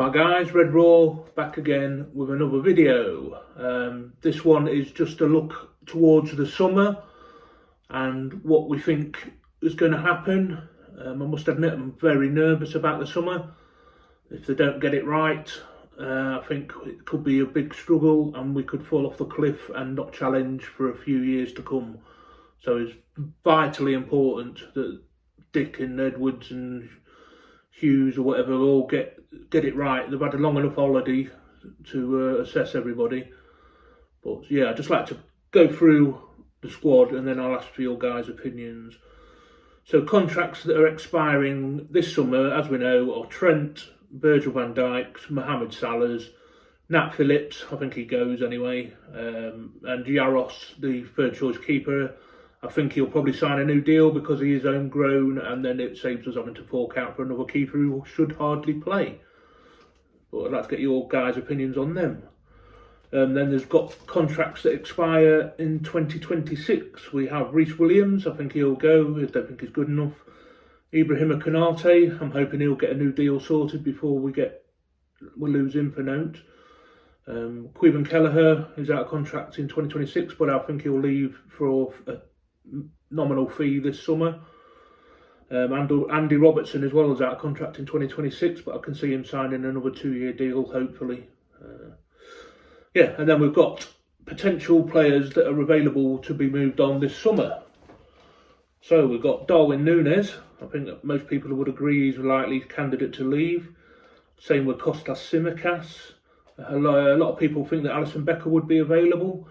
Right guys, Red Raw back again with another video. This one is just a look towards the summer and what we think is going to happen. I must admit I'm very nervous about the summer. If they don't get it right, I think it could be a big struggle and we could fall off the cliff and not challenge for a few years to come. So it's vitally important that Dick and Edwards and Hughes or whatever all get it right. They've had a long enough holiday to assess everybody. But yeah, I'd just like to go through the squad and then I'll ask for your guys' opinions. So contracts that are expiring this summer, as we know, are Trent, Virgil van Dijk's, Mohamed Salah's, Nat Phillips, I think he goes anyway, and Jaros, the third choice keeper. I think he'll probably sign a new deal because he is homegrown, and then it saves us having to fork out for another keeper who should hardly play. But I'd like to get your guys' opinions on them. Then there's got contracts that expire in 2026. We have Reece Williams, I think he'll go, I don't think he's good enough. Ibrahima Konate, I'm hoping he'll get a new deal sorted before we lose him for note. Queven Kelleher is out of contract in 2026, but I think he'll leave for a nominal fee this summer. Andy Robertson as well is out of contract in 2026, but I can see him signing another 2-year deal, hopefully. Yeah, and then we've got potential players that are available to be moved on this summer. So we've got Darwin Núñez. I think that most people would agree he's a likely candidate to leave. Same with Kostas Tsimikas. A lot of people think that Alisson Becker would be available,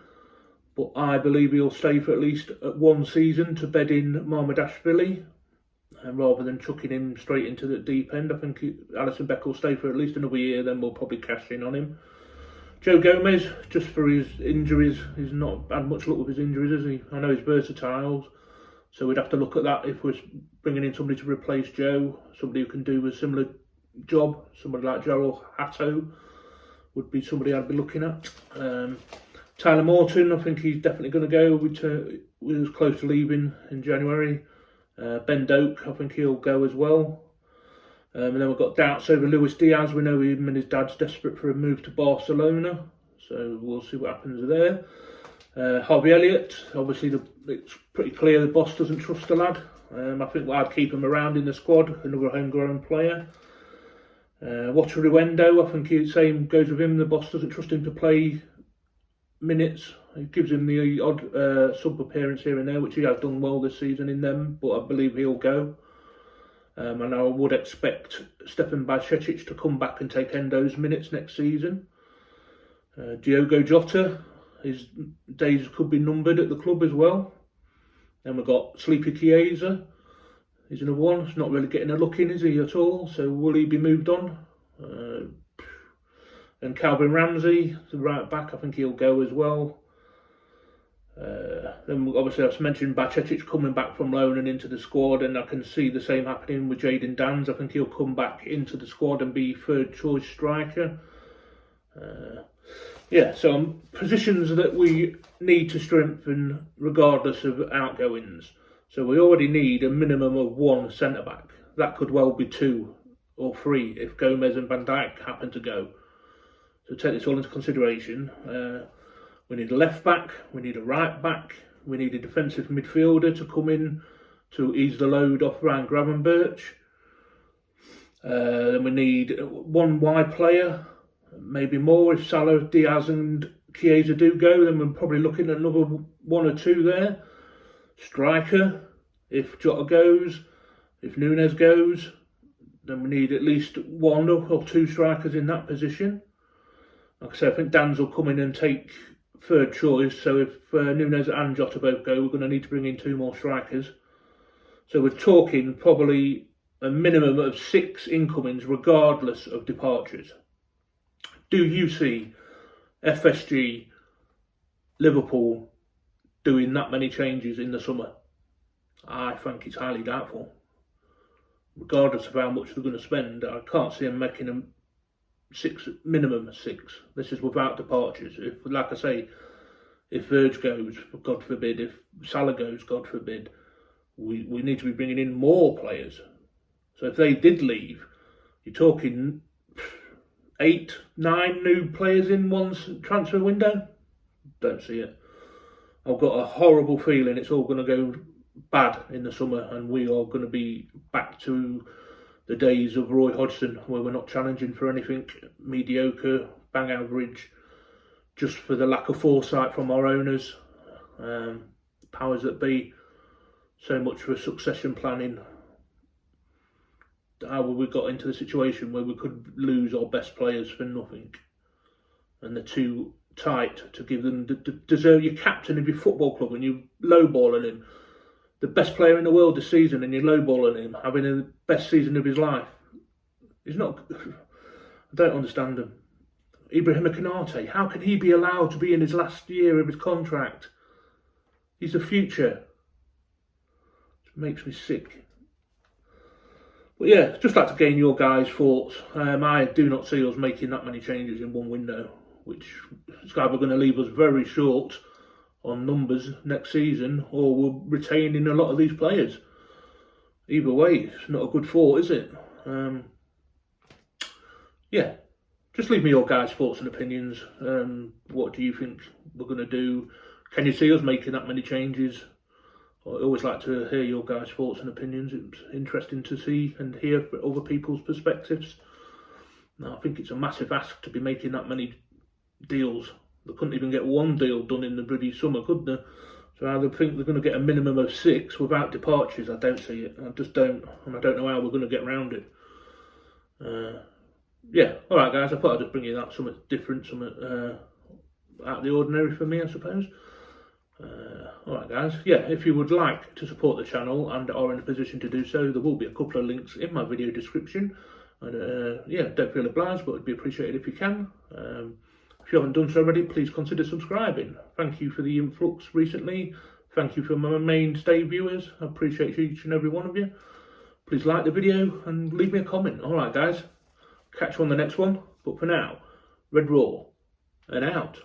but I believe he'll stay for at least one season to bed in Mamardashvili, and rather than chucking him straight into the deep end. I think Alisson Becker will stay for at least another year, then we'll probably cash in on him. Joe Gomez, just for his injuries, he's not had much luck with his injuries, has he? I know he's versatile, so we'd have to look at that if we're bringing in somebody to replace Joe, somebody who can do a similar job. Somebody like Gerald Hatto would be somebody I'd be looking at. Tyler Morton, I think he's definitely going to go. We was close to leaving in January. Ben Doak, I think he'll go as well. And then we've got doubts over Luis Diaz. We know him and his dad's desperate for a move to Barcelona, so we'll see what happens there. Harvey Elliott, obviously it's pretty clear the boss doesn't trust the lad. I think I'd keep him around in the squad, another homegrown player. Wataru Endo, I think the same goes with him. The boss doesn't trust him to play minutes. He gives him the odd sub appearance here and there, which he has done well this season in them, but I believe he'll go. And I would expect Stefan Bajcetic to come back and take Endo's minutes next season. Diogo Jota, his days could be numbered at the club as well. Then we've got Sleepy Chiesa. He's another one. He's not really getting a look in, is he, at all? So will he be moved on? And Calvin Ramsey, the right back, I think he'll go as well. Then obviously I've mentioned Bajcetic coming back from loan and into the squad, and I can see the same happening with Jayden Danns. I think he'll come back into the squad and be third choice striker. Yeah, so positions that we need to strengthen regardless of outgoings. So we already need a minimum of one centre-back. That could well be 2 or 3 if Gomez and Van Dijk happen to go. So take this all into consideration. We need a left-back, we need a right-back, we need a defensive midfielder to come in to ease the load off Ryan Gravenberch. Then we need one wide player, maybe more. If Salah, Diaz and Chiesa do go, then we're probably looking at another 1 or 2 there. Striker, if Jota goes, if Núñez goes, then we need at least 1 or 2 strikers in that position. Like I say, I think Danns will come in and take third choice, so if Núñez and Jota both go, we're going to need to bring in 2 more strikers. So we're talking probably a minimum of 6 incomings regardless of departures. Do you see FSG, Liverpool doing that many changes in the summer? I think it's highly doubtful. Regardless of how much they're going to spend, I can't see them making them minimum 6. This is without departures. If, like I say, if Verge goes, God forbid, if Salah goes, God forbid, we need to be bringing in more players. So if they did leave, you're talking 8, 9 new players in one transfer window? Don't see it. I've got a horrible feeling it's all going to go bad in the summer, and we are going to be back to the days of Roy Hodgson, where we're not challenging for anything, mediocre, bang average, just for the lack of foresight from our owners, powers that be. So much for succession planning. How we got into the situation where we could lose our best players for nothing, and they're too tight to give them deserve your captain of your football club, and you lowballing him, the best player in the world this season, and you're lowballing him, having the best season of his life. He's not. I don't understand him. Ibrahim Konate, how can he be allowed to be in his last year of his contract? He's the future. It makes me sick. But yeah, just like to gain your guys' thoughts. I do not see us making that many changes in one window, which is either going to leave us very short on numbers next season, or we're retaining a lot of these players. Either way, it's not a good thought, is it? Yeah, just leave me your guys' thoughts and opinions. What do you think we're going to do? Can you see us making that many changes? I always like to hear your guys' thoughts and opinions. It's interesting to see and hear other people's perspectives. Now, I think it's a massive ask to be making that many deals. They couldn't even get one deal done in the bloody summer, could they? So I think they're going to get a minimum of 6 without departures. I don't see it. I just don't. And I don't know how we're going to get around it. Yeah, alright guys, I thought I'd just bring you that, something different, something out of the ordinary for me, I suppose. Alright guys, yeah, if you would like to support the channel and are in a position to do so, there will be a couple of links in my video description. And yeah, don't feel obliged, but it'd be appreciated if you can. If you haven't done so already, please consider subscribing. Thank you for the influx recently. Thank you for my mainstay viewers. I appreciate each and every one of you. Please like the video and leave me a comment. Alright guys, catch you on the next one. But for now, Red Raw and out.